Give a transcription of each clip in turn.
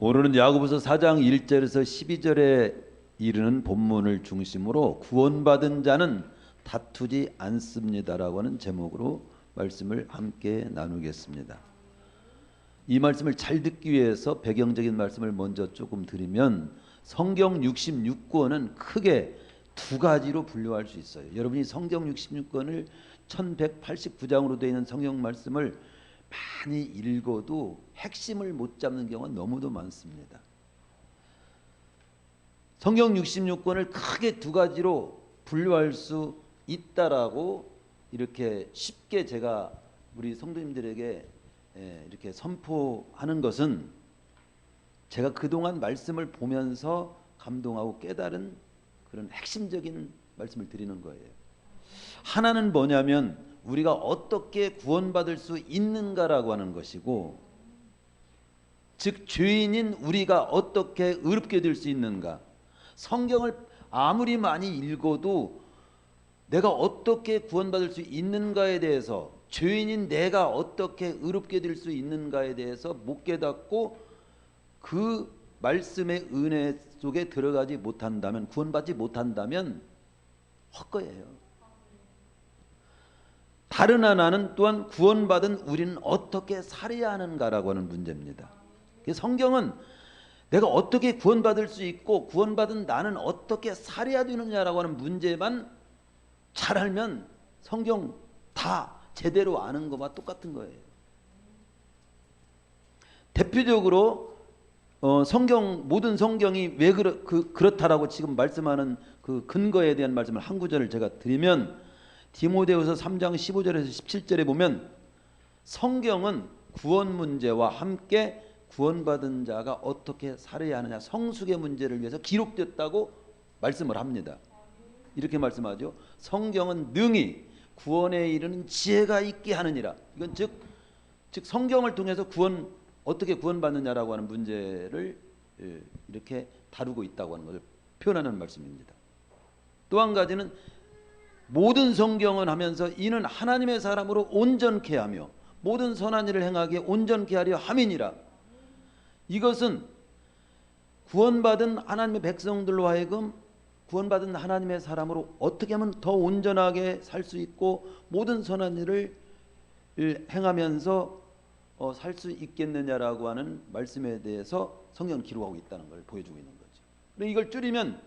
오늘은 야고보서 4장 1절에서 12절에 이르는 본문을 중심으로 구원받은 자는 다투지 않습니다라고 하는 제목으로 말씀을 함께 나누겠습니다. 이 말씀을 잘 듣기 위해서 배경적인 말씀을 먼저 조금 드리면, 성경 66권은 크게 두 가지로 분류할 수 있어요. 여러분이 성경 66권을 1189장으로 되어 있는 성경 말씀을 많이 읽어도 핵심을 못 잡는 경우가 너무도 많습니다. 성경 66권을 크게 두 가지로 분류할 수 있다라고 이렇게 쉽게 제가 우리 성도님들에게 이렇게 선포하는 것은, 제가 그동안 말씀을 보면서 감동하고 깨달은 그런 핵심적인 말씀을 드리는 거예요. 하나는 뭐냐면 우리가 어떻게 구원받을 수 있는가라고 하는 것이고, 즉 죄인인 우리가 어떻게 의롭게 될 수 있는가. 성경을 아무리 많이 읽어도 내가 어떻게 구원받을 수 있는가에 대해서, 죄인인 내가 어떻게 의롭게 될 수 있는가에 대해서 못 깨닫고 그 말씀의 은혜 속에 들어가지 못한다면, 구원받지 못한다면 헛거예요. 다른 하나는 또한 구원받은 우리는 어떻게 살아야 하는가라고 하는 문제입니다. 성경은 내가 어떻게 구원받을 수 있고 구원받은 나는 어떻게 살아야 되느냐라고 하는 문제만 잘 알면 성경 다 제대로 아는 것과 똑같은 거예요. 대표적으로 모든 성경이 왜 그렇다라고 지금 말씀하는 그 근거에 대한 말씀을 한 구절을 제가 드리면, 디모데후서 3장 15절에서 17절에 보면 성경은 구원 문제와 함께 구원받은 자가 어떻게 살아야 하느냐, 성숙의 문제를 위해서 기록됐다고 말씀을 합니다. 이렇게 말씀하죠. 성경은 능히 구원에 이르는 지혜가 있게 하느니라. 이건 즉 성경을 통해서 어떻게 구원받느냐라고 하는 문제를 이렇게 다루고 있다고 하는 것을 표현하는 말씀입니다. 또 한 가지는, 모든 성경은 하면서 이는 하나님의 사람으로 온전케 하며 모든 선한 일을 행하기에 온전케 하려 함이니라. 이것은 구원받은 하나님의 백성들로 하여금 구원받은 하나님의 사람으로 어떻게 하면 더 온전하게 살 수 있고 모든 선한 일을 행하면서 살 수 있겠느냐라고 하는 말씀에 대해서 성경은 기록하고 있다는 걸 보여주고 있는 거죠. 그러니까 이걸 줄이면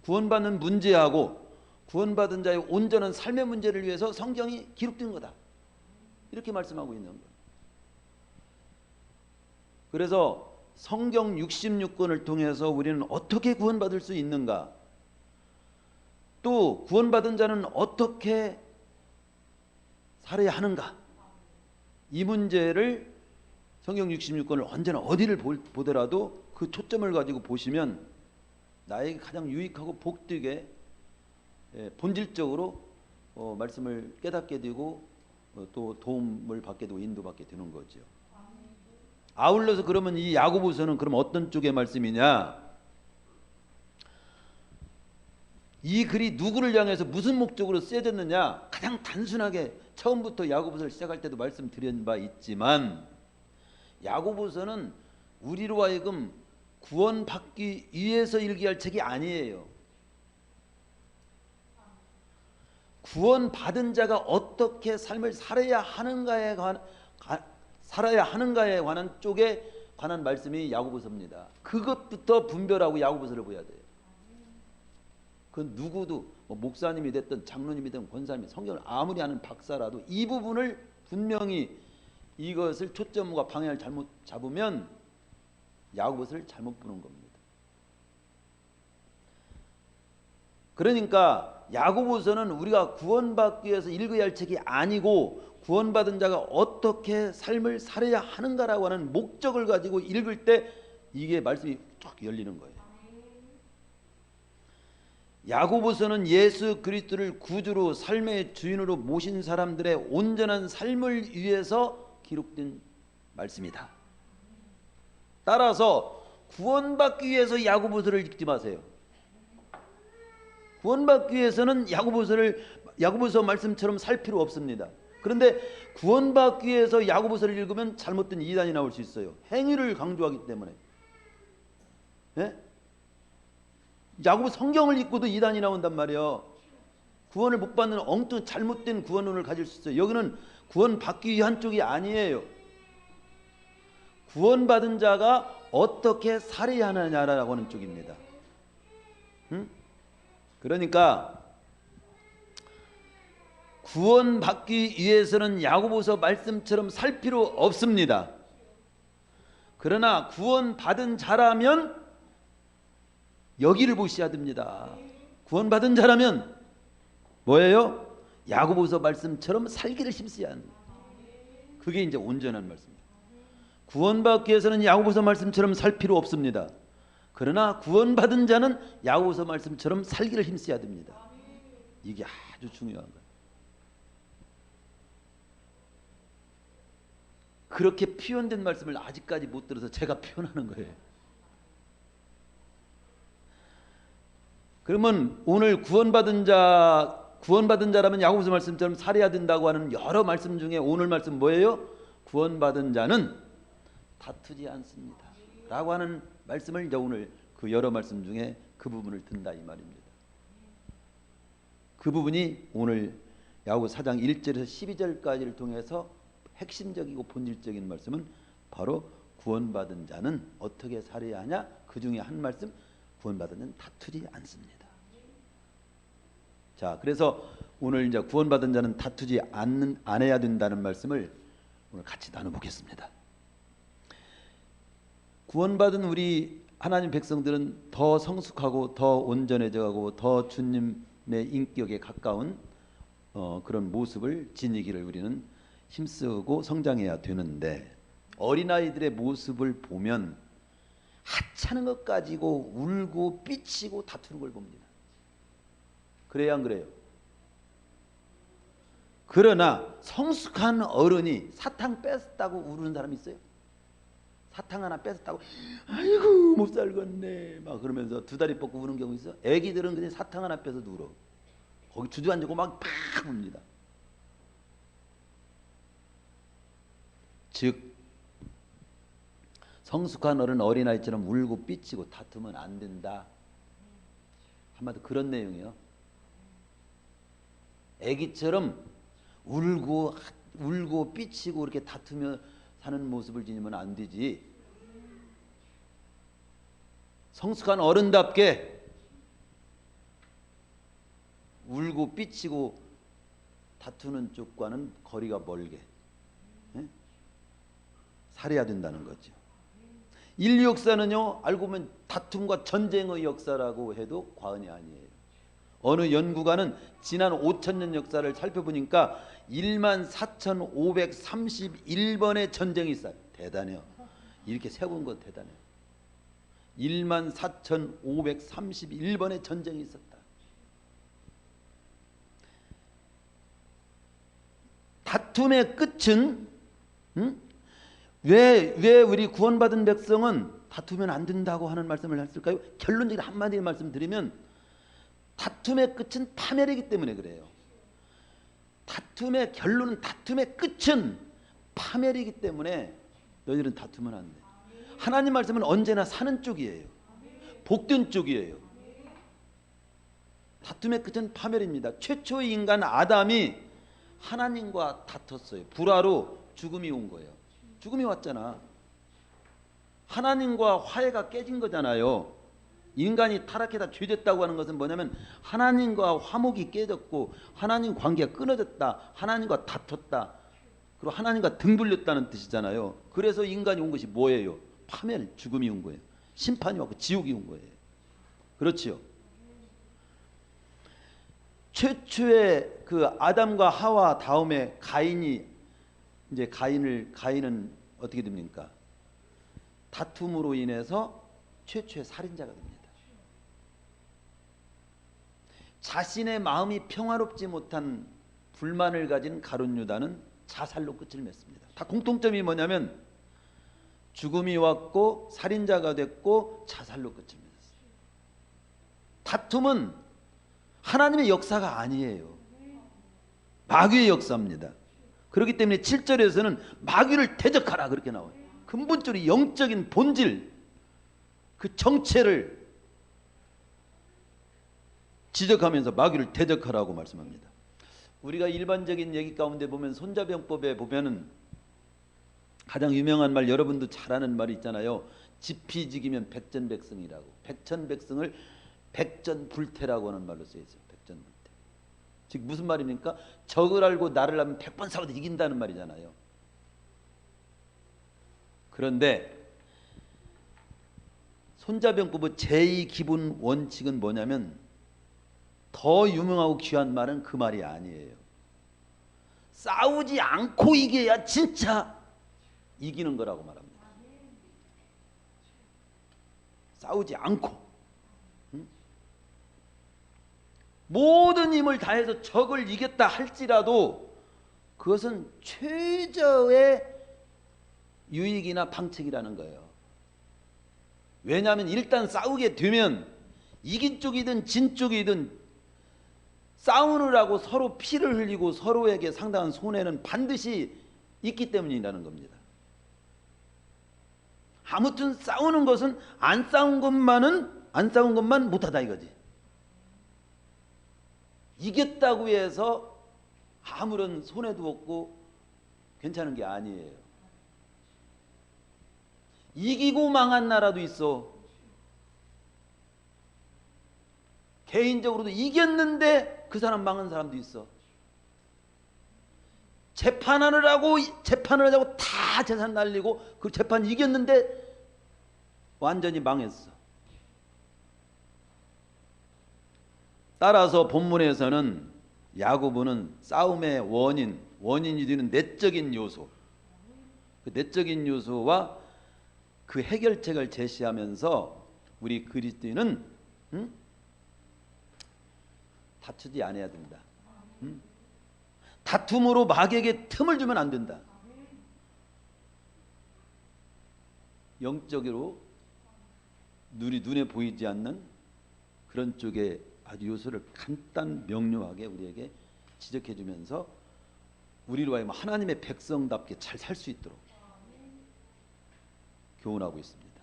구원받는 문제하고 구원받은 자의 온전한 삶의 문제를 위해서 성경이 기록된 거다, 이렇게 말씀하고 있는 거예요. 그래서 성경 66권을 통해서 우리는 어떻게 구원받을 수 있는가, 또 구원받은 자는 어떻게 살아야 하는가, 이 문제를 성경 66권을 언제나 어디를 보더라도 그 초점을 가지고 보시면 나에게 가장 유익하고 복되게 본질적으로 말씀을 깨닫게 되고 또 도움을 받게 되고 인도받게 되는 거죠. 아울러서 그러면 이 야고보서는 그럼 어떤 쪽의 말씀이냐? 이 글이 누구를 향해서 무슨 목적으로 쓰여졌느냐? 가장 단순하게 처음부터 야고보서를 시작할 때도 말씀드린 바 있지만, 야고보서는 우리로 하여금 구원받기 위해서 일기할 책이 아니에요. 구원받은 자가 어떻게 삶을 살아야 하는가에 관한 쪽에 관한 말씀이 야고보서입니다. 그것부터 분별하고 야고보서를 보야 돼요. 그 누구도 목사님이 됐든 장로님이 됐든 권사님이 성경을 아무리 아는 박사라도 이 부분을 분명히 이것을 초점과 방향을 잘못 잡으면 야고보서를 잘못 보는 겁니다. 그러니까 야고보서는 우리가 구원받기 위해서 읽어야 할 책이 아니고, 구원받은 자가 어떻게 삶을 살아야 하는가라고 하는 목적을 가지고 읽을 때 이게 말씀이 쫙 열리는 거예요. 야고보서는 예수 그리스도를 구주로 삶의 주인으로 모신 사람들의 온전한 삶을 위해서 기록된 말씀이다. 따라서 구원받기 위해서 야고보서를 읽지 마세요. 구원받기 위해서는 야고보서 말씀처럼 살 필요 없습니다. 그런데 구원받기 위해서 야고보서를 읽으면 잘못된 이단이 나올 수 있어요. 행위를 강조하기 때문에. 예? 야고보 성경을 읽고도 이단이 나온단 말이에요. 구원을 못 받는 엉뚱 잘못된 구원론을 가질 수 있어요. 여기는 구원 받기 위한 쪽이 아니에요. 구원받은 자가 어떻게 살해하느냐라고 하는 쪽입니다. 그러니까 구원받기 위해서는 야고보서 말씀처럼 살 필요 없습니다. 그러나 구원받은 자라면 여기를 보셔야 됩니다. 구원받은 자라면 뭐예요? 야고보서 말씀처럼 살기를 힘써야 합니다. 그게 이제 온전한 말씀입니다. 구원받기 위해서는 야고보서 말씀처럼 살 필요 없습니다. 그러나 구원받은 자는 야고보서 말씀처럼 살기를 힘써야 됩니다. 이게 아주 중요한 거예요. 그렇게 표현된 말씀을 아직까지 못 들어서 제가 표현하는 거예요. 그러면 오늘 구원받은 자라면 야고보서 말씀처럼 살아야 된다고 하는 여러 말씀 중에 오늘 말씀 뭐예요? 구원받은 자는 다투지 않습니다 라고 하는 말씀을 이제 오늘 그 여러 말씀 중에 그 부분을 든다 이 말입니다. 그 부분이 오늘 야고보 4장 1절에서 12절까지를 통해서 핵심적이고 본질적인 말씀은 바로 구원받은 자는 어떻게 살아야 하냐? 그 중에 한 말씀, 구원받은 자는 다투지 않습니다. 자, 그래서 오늘 이제 구원받은 자는 다투지 않아야 된다는 말씀을 오늘 같이 나눠보겠습니다. 구원받은 우리 하나님 백성들은 더 성숙하고 더 온전해져가고 더 주님의 인격에 가까운 그런 모습을 지니기를 우리는 힘쓰고 성장해야 되는데, 어린아이들의 모습을 보면 하찮은 것 가지고 울고 삐치고 다투는 걸 봅니다. 그래야 안 그래요? 그러나 성숙한 어른이 사탕 뺐다고 우는 사람이 있어요? 사탕 하나 뺐다고 아이고 못 살겠네 막 그러면서 두 다리 뻗고 우는 경우 있어? 애기들은 그냥 사탕 하나 빼서 울어. 거기 주저앉고 막 팍 웁니다. 즉 성숙한 어른 어린아이처럼 울고 삐치고 다투면 안 된다. 한마디로 그런 내용이에요. 애기처럼 울고 삐치고 이렇게 다투며 사는 모습을 지니면 안 되지. 성숙한 어른답게 울고 삐치고 다투는 쪽과는 거리가 멀게 살아야 된다는 거죠. 인류 역사는요, 알고 보면 다툼과 전쟁의 역사라고 해도 과언이 아니에요. 어느 연구가는 지난 5,000년 역사를 살펴보니까 14,531번의 전쟁이 있어요. 대단해요. 이렇게 세운 건 대단해요. 14,531번의 전쟁이 있었다. 다툼의 끝은 왜 우리 구원받은 백성은 다투면 안 된다고 하는 말씀을 했을까요? 결론적인 한마디 말씀드리면 다툼의 끝은 파멸이기 때문에 그래요. 다툼의 결론은, 다툼의 끝은 파멸이기 때문에 너희들은 다투면 안 돼. 하나님 말씀은 언제나 사는 쪽이에요. 복된 쪽이에요. 다툼의 끝은 파멸입니다. 최초의 인간 아담이 하나님과 다퉜어요. 불화로 죽음이 온 거예요. 죽음이 왔잖아. 하나님과 화해가 깨진 거잖아요. 인간이 타락해다 죄됐다고 하는 것은 뭐냐면 하나님과 화목이 깨졌고 하나님 관계가 끊어졌다. 하나님과 다퉜다. 그리고 하나님과 등 돌렸다는 뜻이잖아요. 그래서 인간이 온 것이 뭐예요? 파멸, 죽음이 온 거예요. 심판이 왔고 지옥이 온 거예요. 그렇지요. 최초의 그 아담과 하와 다음에 가인은 어떻게 됩니까? 다툼으로 인해서 최초의 살인자가 됩니다. 자신의 마음이 평화롭지 못한 불만을 가진 가룟 유다는 자살로 끝을 맺습니다. 다 공통점이 뭐냐면 죽음이 왔고 살인자가 됐고 자살로 끝을 맺었어요. 다툼은 하나님의 역사가 아니에요. 마귀의 역사입니다. 그렇기 때문에 7절에서는 마귀를 대적하라 그렇게 나와요. 근본적으로 영적인 본질, 그 정체를 지적하면서 마귀를 대적하라고 말씀합니다. 우리가 일반적인 얘기 가운데 보면 손자병법에 보면은 가장 유명한 말, 여러분도 잘 아는 말이 있잖아요. 지피지기면 백전백승이라고. 백천백승을 백전불태라고 하는 말로 쓰여 있어요. 백전불태. 즉 무슨 말입니까? 적을 알고 나를 하면 100번 싸워도 이긴다는 말이잖아요. 그런데 손자병법의 제2기본 원칙은 뭐냐면 더 유명하고 귀한 말은 그 말이 아니에요. 싸우지 않고 이겨야 진짜 이기는 거라고 말합니다. 싸우지 않고, 모든 힘을 다해서 적을 이겼다 할지라도 그것은 최저의 유익이나 방책이라는 거예요. 왜냐하면 일단 싸우게 되면 이긴 쪽이든 진 쪽이든 싸우느라고 서로 피를 흘리고 서로에게 상당한 손해는 반드시 있기 때문이라는 겁니다. 아무튼 싸우는 것은 안 싸운 것만 못하다 이거지. 이겼다고 해서 아무런 손해도 없고 괜찮은 게 아니에요. 이기고 망한 나라도 있어. 개인적으로도 이겼는데 그 사람 망한 사람도 있어. 재판을 하고 다 재산 날리고 그 재판 이겼는데 완전히 망했어. 따라서 본문에서는 야고보는 싸움의 원인이 되는 내적인 요소, 그 내적인 요소와 그 해결책을 제시하면서 우리 그리스도인은 다투지 않아야 된다. 다툼으로 마귀에게 틈을 주면 안 된다. 영적으로 눈에 보이지 않는 그런 쪽에 아주 요소를 간단 명료하게 우리에게 지적해 주면서 우리로 하여금 하나님의 백성답게 잘 살 수 있도록 교훈하고 있습니다.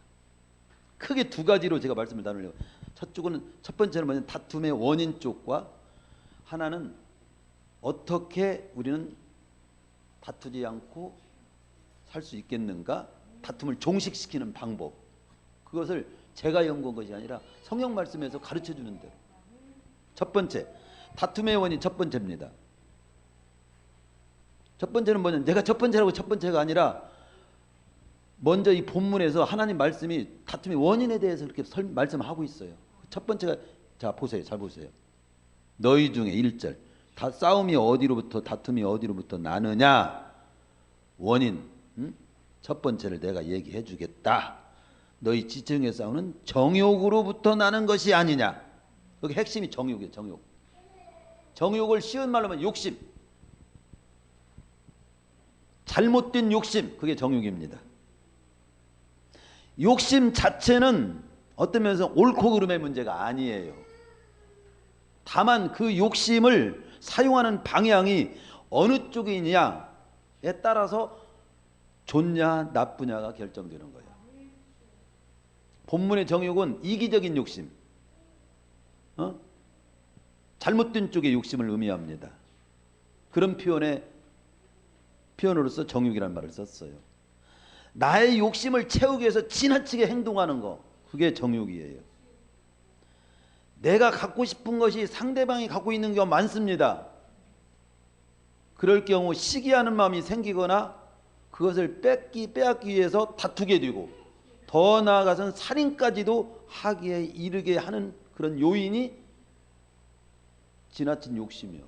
크게 두 가지로 제가 말씀을 나누려고. 첫 번째는 뭐냐면 다툼의 원인 쪽과, 하나는 어떻게 우리는 다투지 않고 살 수 있겠는가, 다툼을 종식시키는 방법. 그것을 제가 연구한 것이 아니라 성경 말씀에서 가르쳐 주는 대로. 첫 번째, 다툼의 원인 첫 번째입니다. 첫 번째는 뭐냐면, 내가 첫 번째라고 첫 번째가 아니라 먼저 이 본문에서 하나님 말씀이 다툼의 원인에 대해서 그렇게 말씀하고 있어요. 첫 번째가, 자 보세요, 잘 보세요. 너희 중에 1절 다툼이 어디로부터 나느냐. 원인, 첫 번째를 내가 얘기해 주겠다. 너희 지층에 싸우는 정욕으로부터 나는 것이 아니냐. 여기 핵심이 정욕이에요. 정욕을 쉬운 말로 하면 욕심, 잘못된 욕심, 그게 정욕입니다. 욕심 자체는 어떤 면에서 옳고 그름의 문제가 아니에요. 다만 그 욕심을 사용하는 방향이 어느 쪽이냐에 따라서 좋냐 나쁘냐가 결정되는 거예요. 본문의 정욕은 이기적인 욕심, 잘못된 쪽의 욕심을 의미합니다. 그런 표현으로서 정욕이라는 말을 썼어요. 나의 욕심을 채우기 위해서 지나치게 행동하는 거, 그게 정욕이에요. 내가 갖고 싶은 것이 상대방이 갖고 있는 경우가 많습니다. 그럴 경우 시기하는 마음이 생기거나 그것을 빼앗기 위해서 다투게 되고, 더 나아가서는 살인까지도 하기에 이르게 하는 그런 요인이 지나친 욕심이요.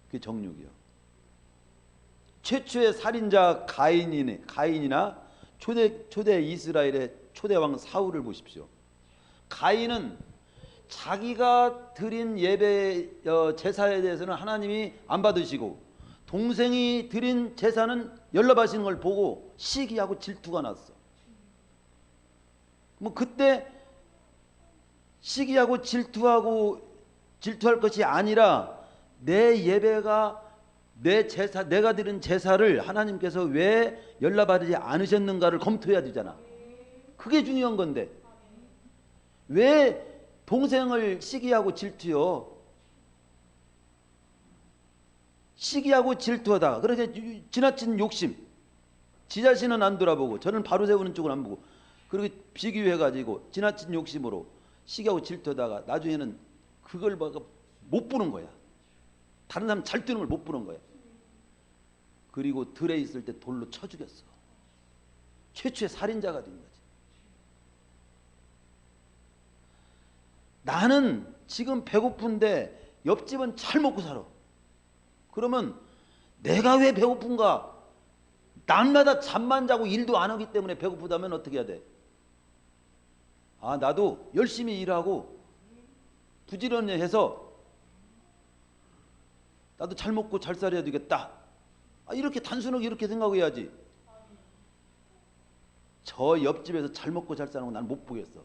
그게 정욕이요. 최초의 살인자 가인이나 초대 이스라엘의 초대왕 사울을 보십시오. 가인은 자기가 드린 예배 제사에 대해서는 하나님이 안 받으시고, 동생이 드린 제사는 연락하시는 걸 보고 시기하고 질투가 났어. 뭐 그때 시기하고 질투할 것이 아니라 내 예배가, 내 제사, 내가 드린 제사를 하나님께서 왜 연락받지 않으셨는가를 검토해야 되잖아. 그게 중요한 건데 왜 동생을 시기하고 질투요? 시기하고 질투하다가 그래서 지나친 욕심, 지 자신은 안 돌아보고 저는 바로 세우는 쪽은 안 보고 그렇게 비교해가지고 지나친 욕심으로 시기하고 질투하다가 나중에는 그걸 못 보는 거야. 다른 사람 잘 뛰는 걸 못 보는 거야. 그리고 들에 있을 때 돌로 쳐 죽였어. 최초의 살인자가 된 거지. 나는 지금 배고픈데 옆집은 잘 먹고 살아. 그러면 내가 왜 배고픈가? 낮마다 잠만 자고 일도 안 하기 때문에 배고프다면 어떻게 해야 돼? 아, 나도 열심히 일하고 부지런히 해서 나도 잘 먹고 잘 살아야 되겠다. 아, 이렇게 단순하게 이렇게 생각해야지. 저 옆집에서 잘 먹고 잘 사는 거 난 못 보겠어.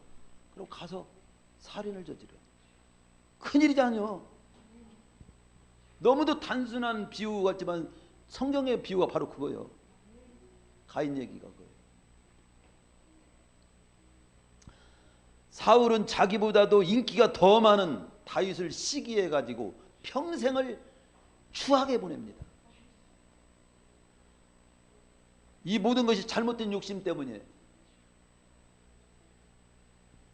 그럼 가서 살인을 저지러. 큰일이잖아요. 너무도 단순한 비유 같지만 성경의 비유가 바로 그거예요. 가인 얘기가 그거예요. 사울은 자기보다도 인기가 더 많은 다윗을 시기해 가지고 평생을 추하게 보냅니다. 이 모든 것이 잘못된 욕심 때문이에요.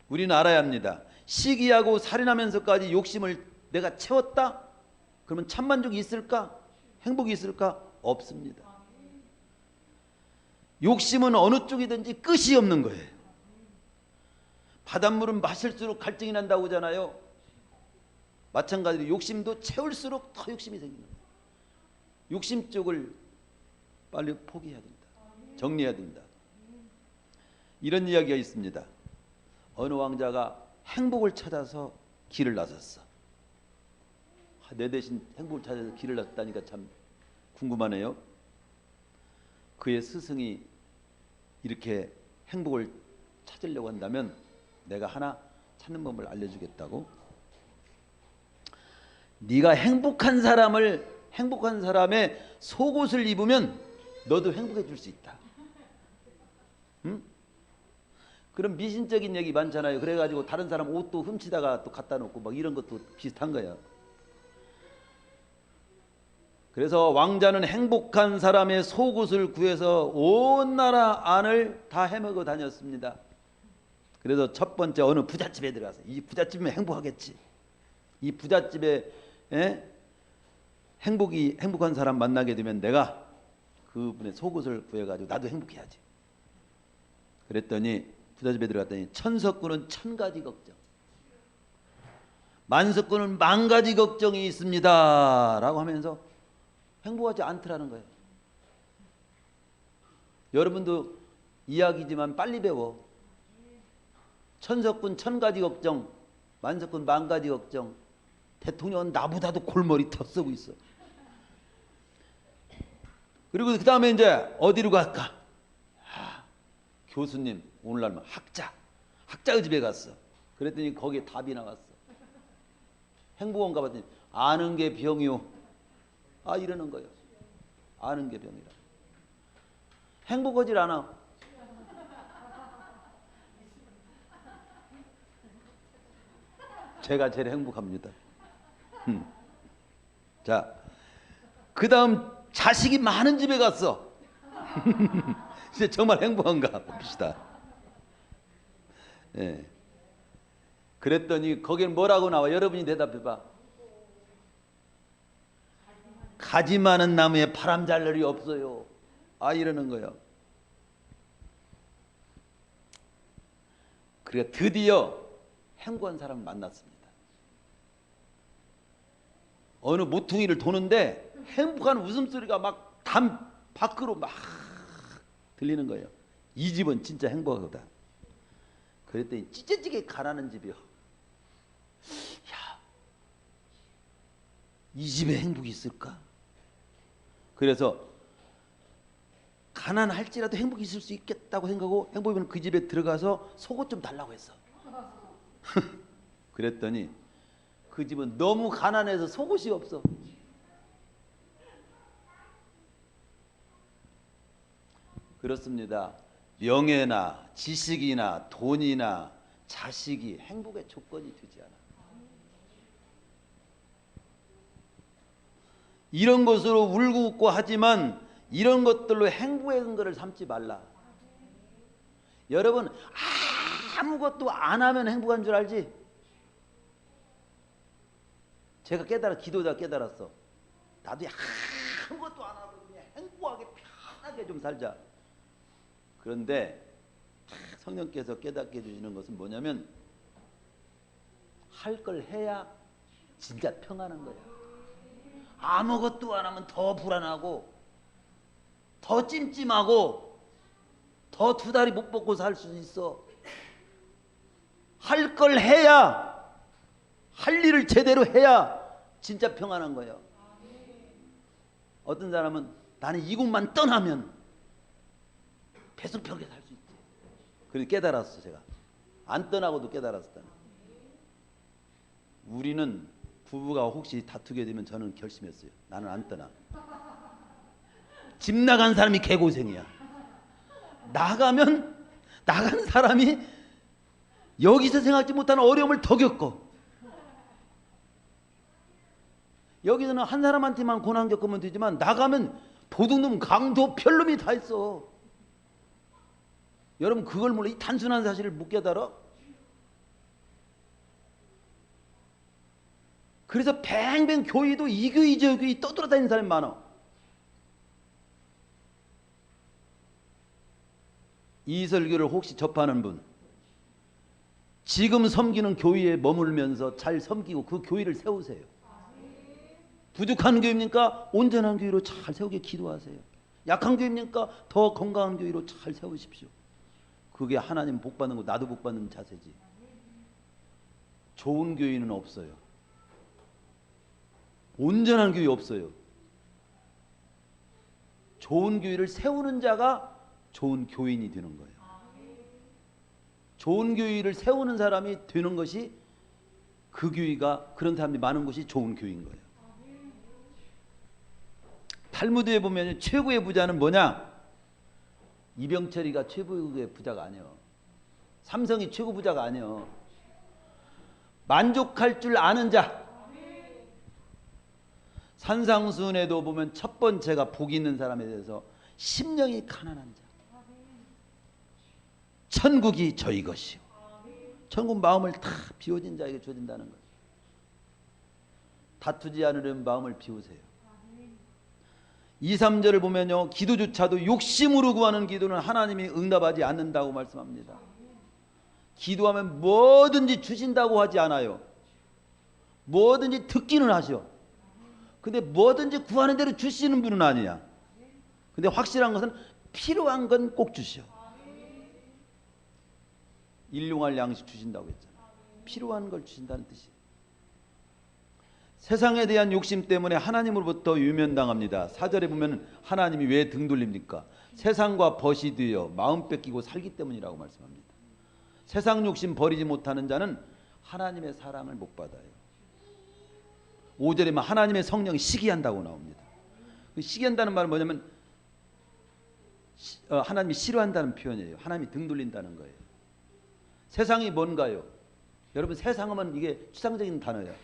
우리는 알아야 합니다. 시기하고 살인하면서까지 욕심을 내가 채웠다? 그러면 참만족이 있을까? 행복이 있을까? 없습니다. 욕심은 어느 쪽이든지 끝이 없는 거예요. 바닷물은 마실수록 갈증이 난다고 하잖아요. 마찬가지로 욕심도 채울수록 더 욕심이 생깁니다. 욕심 쪽을 빨리 포기해야 된다. 정리해야 된다. 이런 이야기가 있습니다. 어느 왕자가 행복을 찾아서 길을 나섰어. 내 대신 행복을 찾아서 길을 나섰다니까 참 궁금하네요. 그의 스승이 이렇게 행복을 찾으려고 한다면 내가 하나 찾는 법을 알려주겠다고. 네가 행복한 사람의 속옷을 입으면 너도 행복해질 수 있다. 응? 그런 미신적인 얘기 많잖아요. 그래가지고 다른 사람 옷도 훔치다가 또 갖다 놓고 막 이런 것도 비슷한 거야. 그래서 왕자는 행복한 사람의 속옷을 구해서 온 나라 안을 다 헤매고 다녔습니다. 그래서 첫 번째 어느 부잣집에 들어가서 이 부잣집이면 행복하겠지. 이 부잣집에 행복한 사람 만나게 되면 내가 그분의 속옷을 구해가지고 나도 행복해야지. 그랬더니 부잣집에 들어갔더니 천석군은 1000가지 걱정, 만석군은 10,000가지 걱정이 있습니다 라고 하면서 행복하지 않더라는 거예요. 여러분도 이야기지만 빨리 배워. 천석군 1000가지 걱정, 만석군 10,000가지 걱정. 대통령은 나보다도 골머리 더 쓰고 있어. 그리고 그 다음에 이제 어디로 갈까? 교수님, 오늘날 학자의 집에 갔어. 그랬더니 거기에 답이 나왔어. 행복한가 봤더니 아는 게 병이요. 아, 이러는 거예요. 아는 게 병이라. 행복하질 않아. 제가 제일 행복합니다. 자, 그 다음 자식이 많은 집에 갔어. 이제 정말 행복한가 봅시다. 예. 그랬더니 거기는 뭐라고 나와? 여러분이 대답해봐. 가지 많은 나무에 바람 잘 날이 없어요. 아, 이러는 거예요. 그러니까 드디어 행복한 사람을 만났습니다. 어느 모퉁이를 도는데 행복한 웃음소리가 막 담 밖으로 막 들리는 거예요. 이 집은 진짜 행복하다. 그랬더니 찌찌찌개 가라는 집이요. 야, 이 집에 행복이 있을까? 그래서 가난할지라도 행복이 있을 수 있겠다고 생각하고 행복이면 그 집에 들어가서 속옷 좀 달라고 했어. 그랬더니 그 집은 너무 가난해서 속옷이 없어. 그렇습니다. 명예나 지식이나 돈이나 자식이 행복의 조건이 되지 않아. 이런 것으로 울고 웃고 하지만 이런 것들로 행복의 근거를 삼지 말라. 여러분, 아무것도 안 하면 행복한 줄 알지? 제가 기도자 깨달았어. 나도 아무것도 안 하고 그냥 행복하게 편하게 좀 살자. 그런데 성령께서 깨닫게 해주시는 것은 뭐냐면, 할 걸 해야 진짜 평안한 거야. 아무것도 안 하면 더 불안하고 더 찜찜하고 더 두 다리 못 뻗고 살 수 있어. 할 걸 해야, 할 일을 제대로 해야 진짜 평안한 거예요. 어떤 사람은 나는 이곳만 떠나면 배수평에 살 수 있지. 그래서 깨달았어. 제가 안 떠나고도 깨달았었다는. 우리는 부부가 혹시 다투게 되면 저는 결심했어요. 나는 안 떠나. 집 나간 사람이 개고생이야. 나가면 나간 사람이 여기서 생각지 못하는 어려움을 더 겪어. 여기서는 한 사람한테만 고난 겪으면 되지만 나가면 도둑놈, 강도, 별놈이 다 있어. 여러분 그걸 몰라? 이 단순한 사실을 못 깨달아? 그래서 뱅뱅 교회도 이 교회 저 교회 떠돌아다니는 사람이 많아. 이 설교를 혹시 접하는 분, 지금 섬기는 교회에 머물면서 잘 섬기고 그 교회를 세우세요. 부족한 교회입니까? 온전한 교회로 잘 세우게 기도하세요. 약한 교회입니까? 더 건강한 교회로 잘 세우십시오. 그게 하나님 복 받는 거, 나도 복 받는 자세지. 좋은 교회는 없어요. 온전한 교회 없어요. 좋은 교회를 세우는 자가 좋은 교인이 되는 거예요. 좋은 교회를 세우는 사람이 되는 것이, 그 교회가, 그런 사람이 많은 것이 좋은 교회인 거예요. 탈무드에 보면 최고의 부자는 뭐냐? 이병철이가 최고의 부자가 아니에요. 삼성이 최고 부자가 아니에요. 만족할 줄 아는 자. 산상수훈에도 보면 첫 번째가 복 있는 사람에 대해서 심령이 가난한 자. 천국이 저희 것이요. 천국 마음을 다 비워진 자에게 주어진다는 거예요. 다투지 않으려면 마음을 비우세요. 2, 3절을 보면요, 기도조차도 욕심으로 구하는 기도는 하나님이 응답하지 않는다고 말씀합니다. 기도하면 뭐든지 주신다고 하지 않아요. 뭐든지 듣기는 하셔. 근데 뭐든지 구하는 대로 주시는 분은 아니야. 근데 확실한 것은 필요한 건 꼭 주시오. 일용할 양식 주신다고 했잖아. 필요한 걸 주신다는 뜻이에요. 세상에 대한 욕심 때문에 하나님으로부터 유면당합니다. 4절에 보면 하나님이 왜 등 돌립니까? 세상과 벗이 되어 마음 뺏기고 살기 때문이라고 말씀합니다. 세상 욕심 버리지 못하는 자는 하나님의 사랑을 못 받아요. 5절에 하나님의 성령이 시기한다고 나옵니다. 시기한다는 말은 뭐냐면 하나님이 싫어한다는 표현이에요. 하나님이 등 돌린다는 거예요. 세상이 뭔가요? 여러분 세상은 이게 추상적인 단어예요.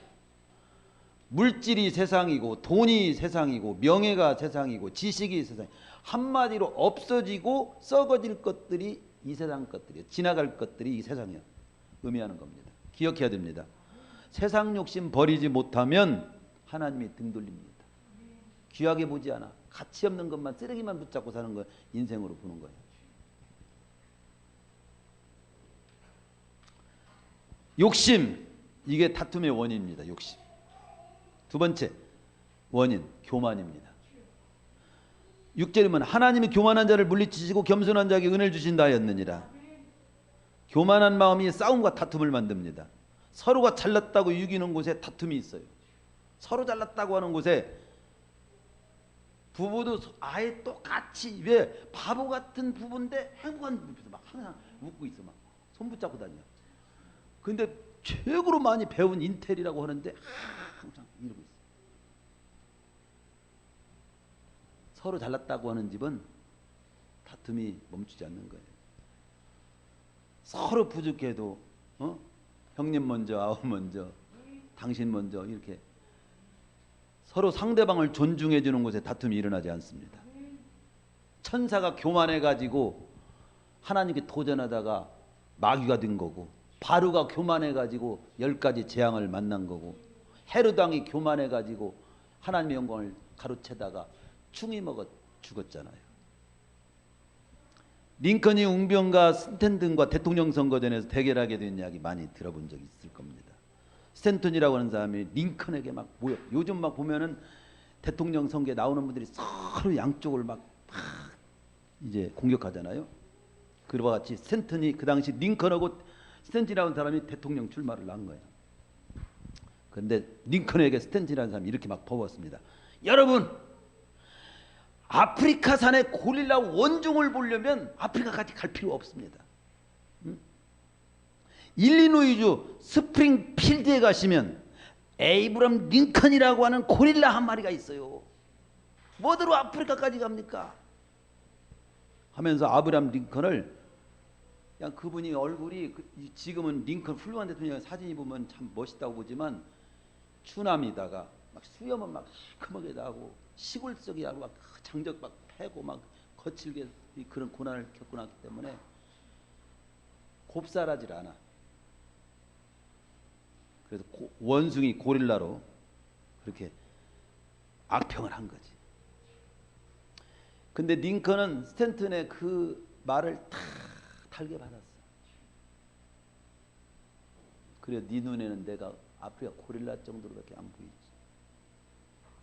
물질이 세상이고 돈이 세상이고 명예가 세상이고 지식이 세상이고, 한마디로 없어지고 썩어질 것들이 이 세상 것들이에요. 지나갈 것들이 이 세상이에요. 의미하는 겁니다. 기억해야 됩니다. 세상 욕심 버리지 못하면 하나님이 등 돌립니다. 귀하게 보지 않아. 가치 없는 것만, 쓰레기만 붙잡고 사는 거 인생으로 보는 거예요. 욕심, 이게 다툼의 원인입니다. 욕심. 두 번째 원인, 교만입니다. 6절이면 하나님이 교만한 자를 물리치시고 겸손한 자에게 은혜를 주신다 하였느니라. 교만한 마음이 싸움과 다툼을 만듭니다. 서로가 잘났다고 유기는 곳에 다툼이 있어요. 서로 잘났다고 하는 곳에 부부도 아예 똑같이, 왜 바보 같은 부부인데 행복한 눈빛으로 막 항상 웃고 있어. 막 손 붙잡고 다녀. 근데 최고로 많이 배운 인텔이라고 하는데 항상 이러고 있어. 서로 잘났다고 하는 집은 다툼이 멈추지 않는 거예요. 서로 부족해도 형님 먼저, 아우 먼저, 당신 먼저 이렇게 서로 상대방을 존중해 주는 곳에 다툼이 일어나지 않습니다. 천사가 교만해 가지고 하나님께 도전하다가 마귀가 된 거고, 바루가 교만해 가지고 10가지 재앙을 만난 거고, 헤롯 왕이 교만해 가지고 하나님의 영광을 가로채다가 충이 먹어 죽었잖아요. 링컨이 웅변과 스탠튼과 대통령 선거전에서 대결하게 된 이야기 많이 들어본 적이 있을 겁니다. 스탠턴이라고 하는 사람이 링컨에게 막 모여, 요즘 막 보면은 대통령 선거에 나오는 분들이 서로 양쪽을 막 이제 공격하잖아요. 그와 같이 스탠턴이 그 당시 링컨하고 스탠턴이라는 사람이 대통령 출마를 한 거예요. 그런데 링컨에게 스탠턴이라는 사람이 이렇게 막 퍼붓습니다. 여러분, 아프리카 산에 고릴라 원종을 보려면 아프리카까지 갈 필요 없습니다. 일리노이주 스프링필드에 가시면 에이브럼 링컨이라고 하는 고릴라 한 마리가 있어요. 뭐대로 아프리카까지 갑니까? 하면서 아브람 링컨을, 그냥 그분이 얼굴이 지금은 링컨 훌륭한 대통령 사진이 보면 참 멋있다고 보지만 추남이다가 막 수염은 막 시커멓게 나고 시골석이 하고 막 장적 막 패고 막 거칠게 그런 고난을 겪고 났기 때문에 곱살하질 않아. 그래서 원숭이 고릴라로 그렇게 악평을 한 거지. 근데 링컨은 스탠턴의 그 말을 다 달게 받았어. 그래, 네 눈에는 내가 아프리카 고릴라 정도로밖에 안 보이지.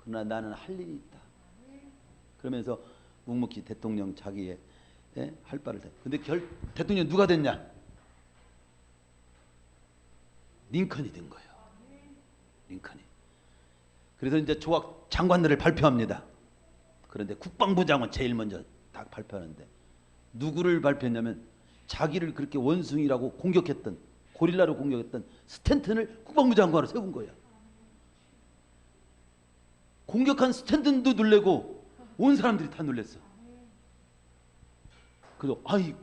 그러나 나는 할 일이 있다. 그러면서 묵묵히 대통령 자기의 할 바를 다. 근데 대통령 누가 됐냐? 링컨이 된 거예요. 링컨이. 그래서 이제 조각 장관들을 발표합니다. 그런데 국방부 장관 제일 먼저 다 발표하는데 누구를 발표했냐면 자기를 그렇게 원숭이라고 공격했던, 고릴라로 공격했던 스탠턴을 국방부 장관으로 세운 거야. 공격한 스탠턴도 놀래고 온 사람들이 다 놀랬어. 그래서 아이,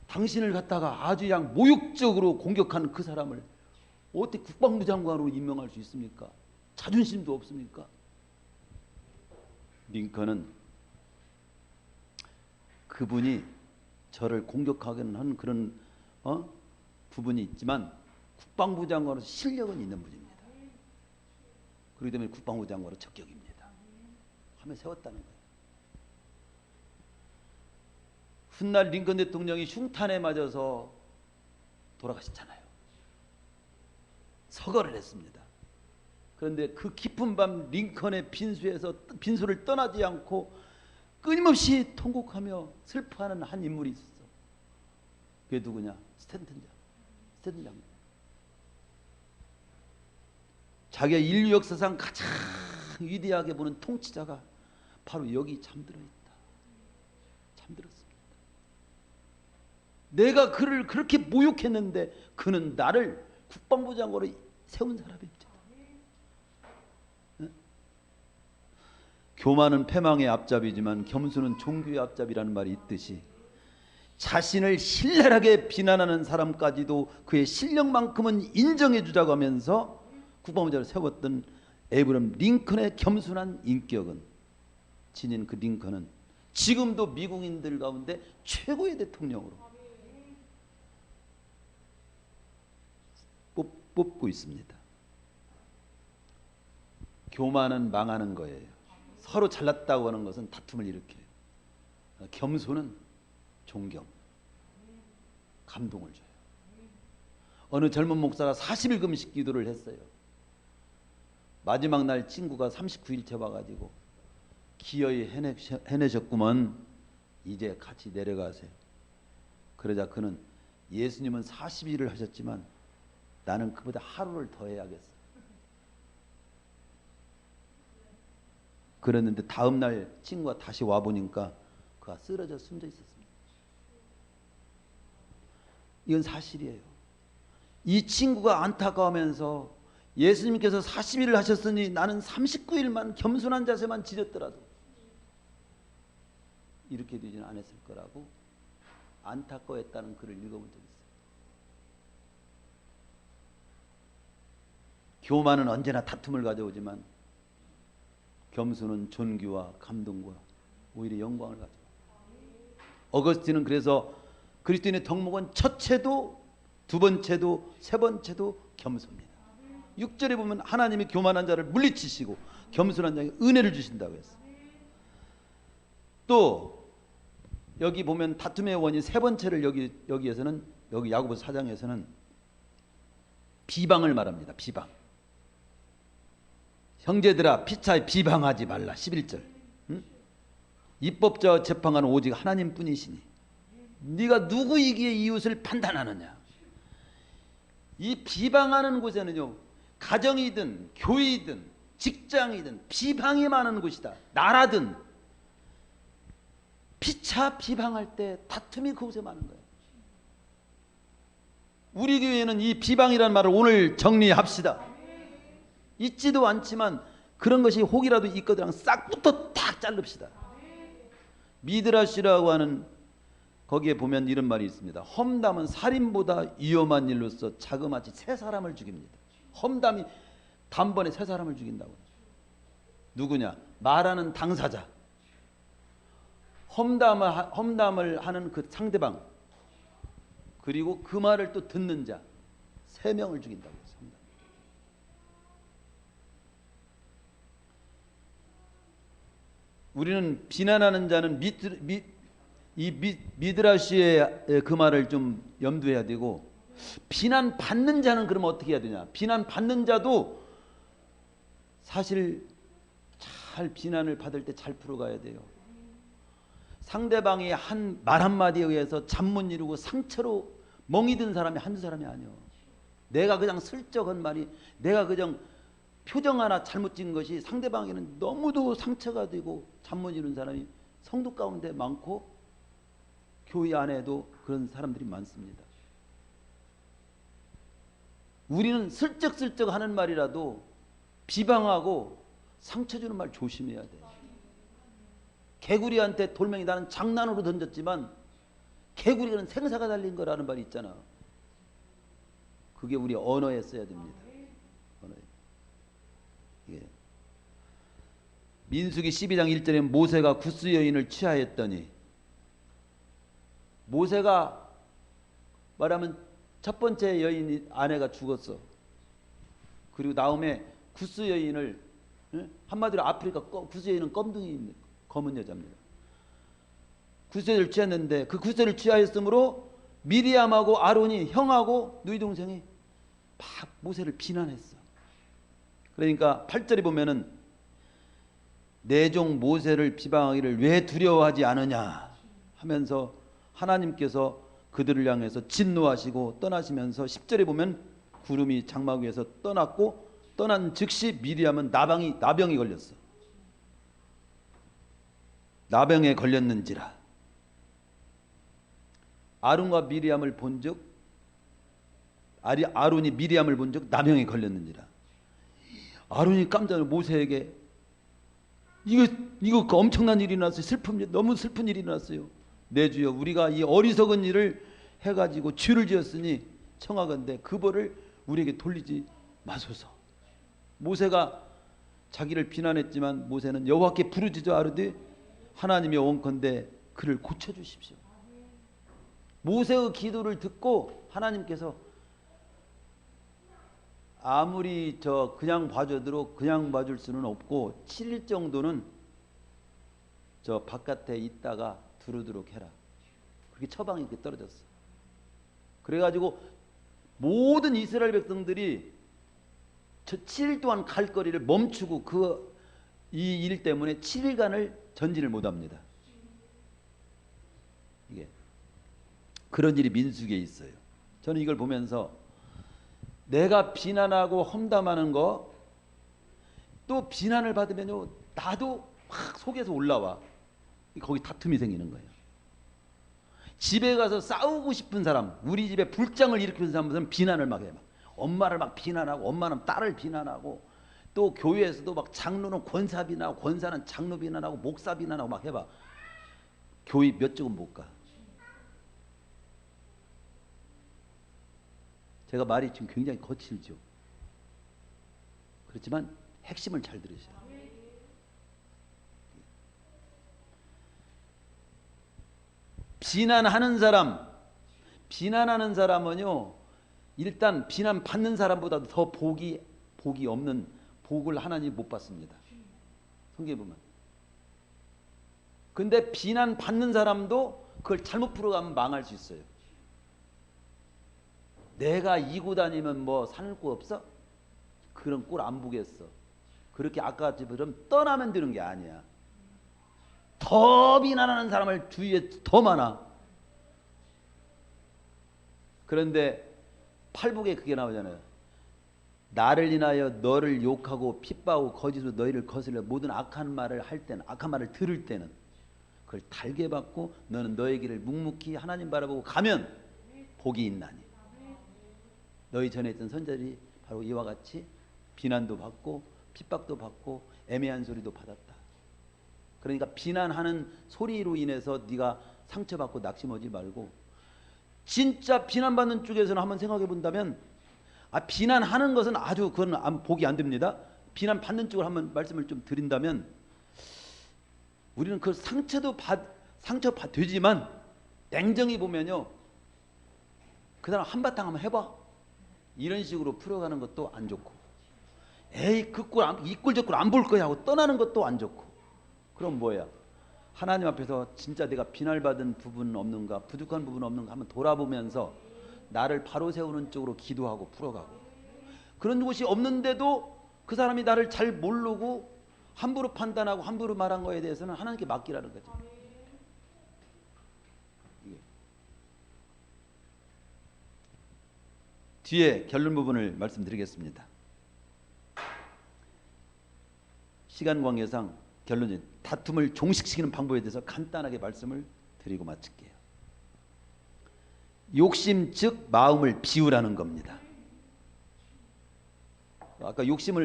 당신을 갖다가 아주 그냥 모욕적으로 공격한 그 사람을 어떻게 국방부 장관으로 임명할 수 있습니까? 자존심도 없습니까? 링컨은 그분이 저를 공격하기는 한 그런 부분이 있지만 국방부 장관으로 실력은 있는 분입니다. 그렇기 때문에 국방부 장관으로 적격입니다. 하며 세웠다는 거예요. 훗날 링컨 대통령이 흉탄에 맞아서 돌아가셨잖아요. 서거를 했습니다. 그런데 그 깊은 밤 링컨의 빈소를 떠나지 않고 끊임없이 통곡하며 슬퍼하는 한 인물이 있었어. 그게 누구냐? 스탠턴 장관. 자기가 인류 역사상 가장 위대하게 보는 통치자가 바로 여기 잠들어 있다. 잠들었습니다. 내가 그를 그렇게 모욕했는데 그는 나를 국방부 장관으로 세운 사람입니다. 네? 교만은 패망의 앞잡이지만 겸손은 종교의 앞잡이라는 말이 있듯이 자신을 신랄하게 비난하는 사람까지도 그의 실력만큼은 인정해 주자고 하면서 국방부 장관을 세웠던 에이브럼 링컨의 겸손한 인격은, 지닌 그 링컨은 지금도 미국인들 가운데 최고의 대통령으로 뽑고 있습니다. 교만은 망하는 거예요. 서로 잘났다고 하는 것은 다툼을 일으켜요. 겸손은 존경, 감동을 줘요. 어느 젊은 목사가 40일 금식 기도를 했어요. 마지막 날 친구가 39일째 와가지고 기어이 해내셨구먼. 이제 같이 내려가세요. 그러자 그는 예수님은 40일을 하셨지만 나는 그보다 하루를 더 해야겠어. 그랬는데 다음 날 친구가 다시 와보니까 그가 쓰러져 숨져 있었습니다. 이건 사실이에요. 이 친구가 안타까우면서 예수님께서 40일을 하셨으니 나는 39일만 겸손한 자세만 지녔더라도 이렇게 되지는 않았을 거라고 안타까워했다는 글을 읽어본 적이 있어요. 교만은 언제나 다툼을 가져오지만 겸손은 존귀와 감동과 오히려 영광을 가져와. 어거스틴은 그래서 그리스도인의 덕목은 첫째도 두 번째도 세 번째도 겸손입니다. 6절에 보면 하나님이 교만한 자를 물리치시고 겸손한 자에게 은혜를 주신다고 했어요. 또 여기 보면 다툼의 원인 세 번째를 여기에서는 여기 야고보서 4장에서는 비방을 말합니다. 비방. 형제들아 피차에 비방하지 말라. 11절. 응? 입법자와 재판관은 오직 하나님뿐이시니 네가 누구이기에 이웃을 판단하느냐. 이 비방하는 곳에는요, 가정이든 교회이든 직장이든 비방이 많은 곳이다. 나라든 피차 비방할 때 다툼이 그곳에 많은 거예요. 우리 교회는 이 비방이라는 말을 오늘 정리합시다. 있지도 않지만 그런 것이 혹이라도 있거든 싹부터 딱 자릅시다. 미드라시라고 하는 거기에 보면 이런 말이 있습니다. 험담은 살인보다 위험한 일로서 자그마치 세 사람을 죽입니다. 험담이 단번에 세 사람을 죽인다고. 누구냐? 말하는 당사자, 험담을 하는 그 상대방, 그리고 그 말을 또 듣는 자, 세 명을 죽인다고 했습니다. 우리는 비난하는 자는 미드라시의 그 말을 좀 염두해야 되고, 비난받는 자는 그러면 어떻게 해야 되냐? 비난받는 자도 사실 잘 비난을 받을 때 잘 풀어가야 돼요. 상대방이 한 말 한마디에 의해서 잠 못 이루고 상처로 멍이 든 사람이 한두 사람이 아니에요. 내가 그냥 슬쩍 한 말이, 내가 그냥 표정 하나 잘못 찍은 것이 상대방에게는 너무도 상처가 되고 잠 못 이룬 사람이 성도 가운데 많고 교회 안에도 그런 사람들이 많습니다. 우리는 슬쩍슬쩍 하는 말이라도 비방하고 상처 주는 말 조심해야 돼요. 개구리한테 돌멩이 나는 장난으로 던졌지만 개구리는 생사가 달린 거라는 말이 있잖아. 그게 우리 언어에 써야 됩니다. 언어에. 예. 민수기 12장 1절에 모세가 구스 여인을 취하였더니, 모세가 말하면 첫 번째 여인 아내가 죽었어. 그리고 다음에 구스 여인을, 한마디로 아프리카 구스 여인은 껌둥이입니다. 검은 여자입니다. 구스를 취했는데 그 구스를 취하였으므로 미리암하고 아론이, 형하고 누이 동생이 막 모세를 비난했어. 그러니까 8절에 보면은 내 종 모세를 비방하기를 왜 두려워하지 않으냐 하면서 하나님께서 그들을 향해서 진노하시고 떠나시면서 10절에 보면 구름이 장막 위에서 떠났고, 떠난 즉시 미리암은 나병이 걸렸어. 나병에 걸렸는지라. 아론과 미리암을 본즉, 아론이 미리암을 본즉 나병에 걸렸는지라. 아론이 깜짝 놀라 모세에게 이거 엄청난 일이 났어요. 너무 슬픈 일이 났어요. 내 주여, 우리가 이 어리석은 일을 해가지고 죄를 지었으니 청하건대 그 벌을 우리에게 돌리지 마소서. 모세가 자기를 비난했지만 모세는 여호와께 부르짖어 아뢰되 하나님이 원컨대 그를 고쳐주십시오. 모세의 기도를 듣고 하나님께서 아무리 그냥 봐줘도 그냥 봐줄 수는 없고 7일 정도는 저 바깥에 있다가 두루두룩 해라. 그렇게 처방이 이렇게 떨어졌어. 그래가지고 모든 이스라엘 백성들이 저 7일 동안 갈 거리를 멈추고 이 일 때문에 7일간을 전진을 못합니다. 이게 그런 일이 민수기에 있어요. 저는 이걸 보면서 내가 비난하고 험담하는 거, 또 비난을 받으면요 나도 막 속에서 올라와. 거기 다툼이 생기는 거예요. 집에 가서 싸우고 싶은 사람, 우리 집에 불장을 일으키는 사람은 비난을 막 해요. 엄마를 막 비난하고, 엄마는 딸을 비난하고, 또 교회에서도 막 장로는 권사 비난하고, 권사는 장로 비난하고, 목사 비난하고 막 해봐. 교회 몇 쪽은 못 가. 제가 말이 지금 굉장히 거칠죠. 그렇지만 핵심을 잘 들으셔야 돼요. 비난하는 사람은요, 일단 비난 받는 사람보다 더 복이 없는, 복을 하나님 못 받습니다. 성경에 보면. 근데 비난 받는 사람도 그걸 잘못 풀어가면 망할 수 있어요. 내가 이고 다니면 뭐 살 거 없어? 그런 꼴 안 보겠어. 그렇게 아까처럼 떠나면 되는 게 아니야. 더 비난하는 사람을 주위에 더 많아. 그런데 팔복에 그게 나오잖아요. 나를 인하여 너를 욕하고 핍박하고 거짓으로 너희를 거슬려 모든 악한 말을 할 때는, 악한 말을 들을 때는 그걸 달게 받고 너는 너의 길을 묵묵히 하나님 바라보고 가면 복이 있나니. 너희 전에 있던 선자들이 바로 이와 같이 비난도 받고 핍박도 받고 애매한 소리도 받았다. 그러니까 비난하는 소리로 인해서 네가 상처받고 낙심하지 말고, 진짜 비난받는 쪽에서는 한번 생각해 본다면, 비난하는 것은 아주 그건 복이 안 됩니다. 비난받는 쪽을 한번 말씀을 좀 드린다면, 우리는 그 상처 되지만 냉정히 보면요, 그 사람 한바탕 한번 해봐, 이런 식으로 풀어가는 것도 안 좋고, 에이 이 꼴 저 꼴 안 볼 거야 하고 떠나는 것도 안 좋고. 그럼 뭐야? 하나님 앞에서 진짜 내가 비난받은 부분 없는가, 부족한 부분 없는가 한번 돌아보면서 나를 바로 세우는 쪽으로 기도하고 풀어가고, 그런 곳이 없는데도 그 사람이 나를 잘 모르고 함부로 판단하고 함부로 말한 거에 대해서는 하나님께 맡기라는 거죠. 뒤에 결론 부분을 말씀드리겠습니다. 시간 관계상 결론은 다툼을 종식시키는 방법에 대해서 간단하게 말씀을 드리고 마칠게요. 욕심 즉 마음을 비우라는 겁니다. 아까 욕심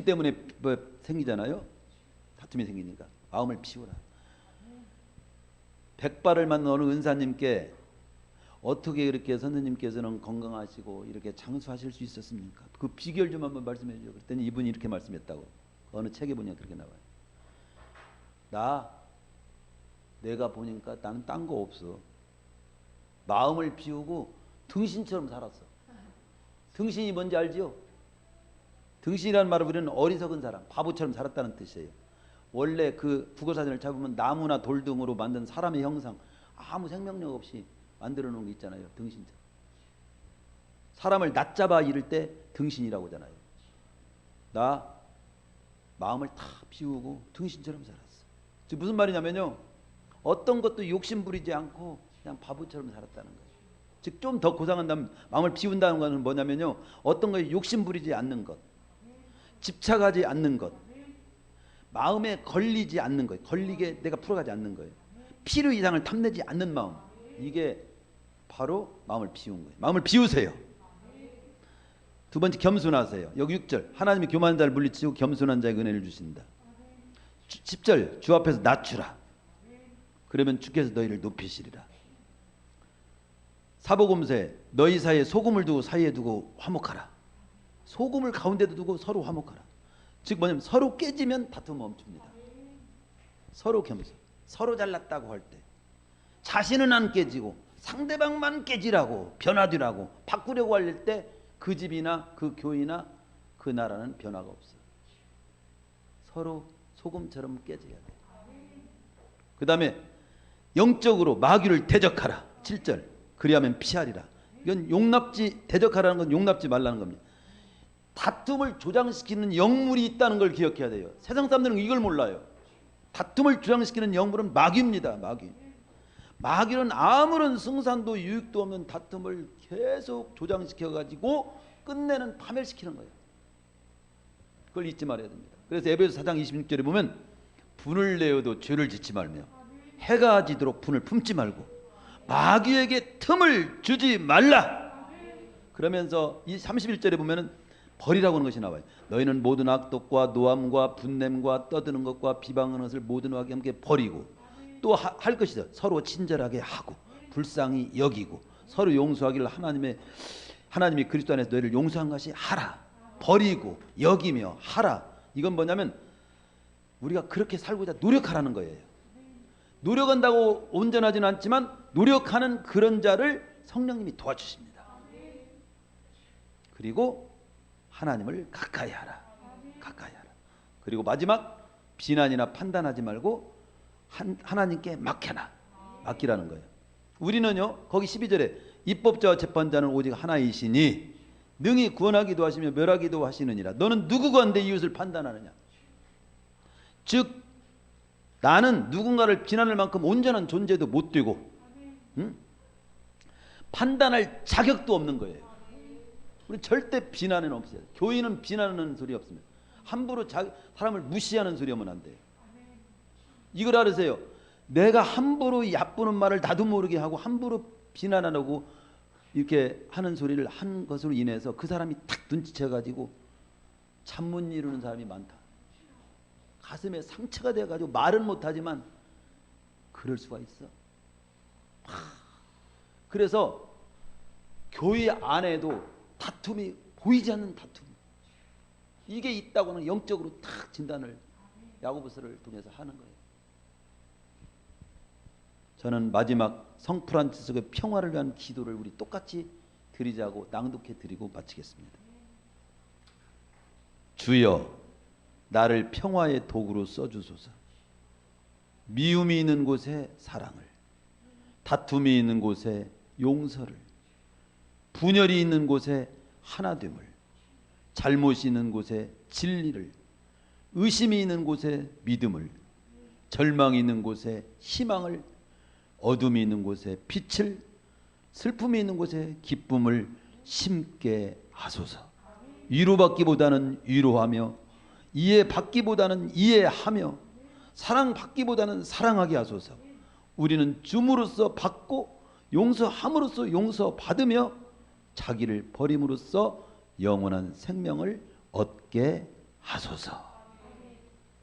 때문에 생기잖아요. 다툼이 생기니까 마음을 비우라. 백발을 맞는 어느 은사님께 어떻게 이렇게 선생님께서는 건강하시고 이렇게 장수하실 수 있었습니까? 그 비결 좀 한번 말씀해 주죠. 그랬더니 이분이 이렇게 말씀했다고. 어느 책에 보니까 그렇게 나와요. 내가 보니까 나는 딴 거 없어. 마음을 비우고 등신처럼 살았어. 등신이 뭔지 알지요? 등신이라는 말을 우리는 어리석은 사람, 바보처럼 살았다는 뜻이에요. 원래 그 국어사전을 찾아보면 나무나 돌 등으로 만든 사람의 형상, 아무 생명력 없이 만들어 놓은 게 있잖아요. 등신처럼. 사람을 낮잡아 이를 때 등신이라고 하잖아요. 나 마음을 다 비우고 등신처럼 살았어. 즉 무슨 말이냐면요, 어떤 것도 욕심 부리지 않고 그냥 바보처럼 살았다는 거예요. 즉 좀 더 고상한다면, 마음을 비운다는 것은 뭐냐면요, 어떤 거에 욕심 부리지 않는 것, 집착하지 않는 것, 마음에 걸리지 않는 거예요. 걸리게 내가 풀어가지 않는 거예요. 필요 이상을 탐내지 않는 마음, 이게 바로 마음을 비운 거예요. 마음을 비우세요. 두 번째, 겸손하세요. 여기 6절, 하나님이 교만한 자를 물리치고 겸손한 자에게 은혜를 주신다. 10절, 주 앞에서 낮추라. 그러면 주께서 너희를 높이시리라. 사복음서에 너희 사이에 소금을 두고 사이에 두고 화목하라. 소금을 가운데도 두고 서로 화목하라. 즉 뭐냐면 서로 깨지면 다툼 멈춥니다. 서로 겸손, 서로 잘났다고 할 때 자신은 안 깨지고 상대방만 깨지라고 변화되라고 바꾸려고 할 때 그 집이나 그 교회나 그 나라는 변화가 없어요. 서로 소금처럼 깨져야 돼요. 그 다음에 영적으로 마귀를 대적하라. 7절, 그리하면 피하리라. 이건 대적하라는 건 용납지 말라는 겁니다. 다툼을 조장시키는 영물이 있다는 걸 기억해야 돼요. 세상 사람들은 이걸 몰라요. 다툼을 조장시키는 영물은 마귀입니다. 마귀는 아무런 승산도 유익도 없는 다툼을 계속 조장시켜가지고 끝내는 파멸시키는 거예요. 그걸 잊지 말아야 됩니다. 그래서 에베소 4장 26절에 보면 분을 내어도 죄를 짓지 말며 해가 지도록 분을 품지 말고 마귀에게 틈을 주지 말라. 그러면서 이 31절에 보면은 버리라고 하는 것이 나와요. 너희는 모든 악독과 노함과 분냄과 떠드는 것과 비방하는 것을 모든 악에 함께 버리고 또 할 것이다. 서로 친절하게 하고 불쌍히 여기고 서로 용서하기를 하나님이 그리스도 안에서 너희를 용서한 것이 하라. 버리고 여기며 하라. 이건 뭐냐면 우리가 그렇게 살고자 노력하라는 거예요. 노력한다고 온전하지는 않지만 노력하는 그런 자를 성령님이 도와주십니다. 그리고 하나님을 가까이 하라. 가까이 하라. 그리고 마지막, 비난이나 판단하지 말고 하나님께 맡기라는 거예요. 우리는요, 거기 12절에 입법자와 재판자는 오직 하나이시니 능히 구원하기도 하시며 멸하기도 하시느니라. 너는 누구가 내 이웃을 판단하느냐. 즉 나는 누군가를 비난할 만큼 온전한 존재도 못 되고 판단할 자격도 없는 거예요. 우리 절대 비난은 없어요. 교인은 비난하는 소리 없습니다. 함부로 사람을 무시하는 소리 하면 안 돼요. 이걸 알으세요. 내가 함부로 얕보는 말을 나도 모르게 하고 함부로 비난 안 하고 이렇게 하는 소리를 한 것으로 인해서 그 사람이 탁 눈치채가지고 잠 못 이루는 사람이 많다. 가슴에 상처가 돼가지고 말은 못하지만 그럴 수가 있어. 그래서 교회 안에도 다툼이 보이지 않는 다툼, 이게 있다고는 영적으로 탁 진단을 야고보서를 통해서 하는 거예요. 저는 마지막 성 프란치스코의 평화를 위한 기도를 우리 똑같이 드리자고 낭독해 드리고 마치겠습니다. 주여, 나를 평화의 도구로 써주소서. 미움이 있는 곳에 사랑을, 다툼이 있는 곳에 용서를, 분열이 있는 곳에 하나됨을, 잘못이 있는 곳에 진리를, 의심이 있는 곳에 믿음을, 절망이 있는 곳에 희망을, 어둠이 있는 곳에 빛을, 슬픔이 있는 곳에 기쁨을 심게 하소서. 위로받기보다는 위로하며 이해받기보다는 이해하며 사랑받기보다는 사랑하게 하소서. 우리는 줌으로써 받고 용서함으로써 용서받으며 자기를 버림으로써 영원한 생명을 얻게 하소서.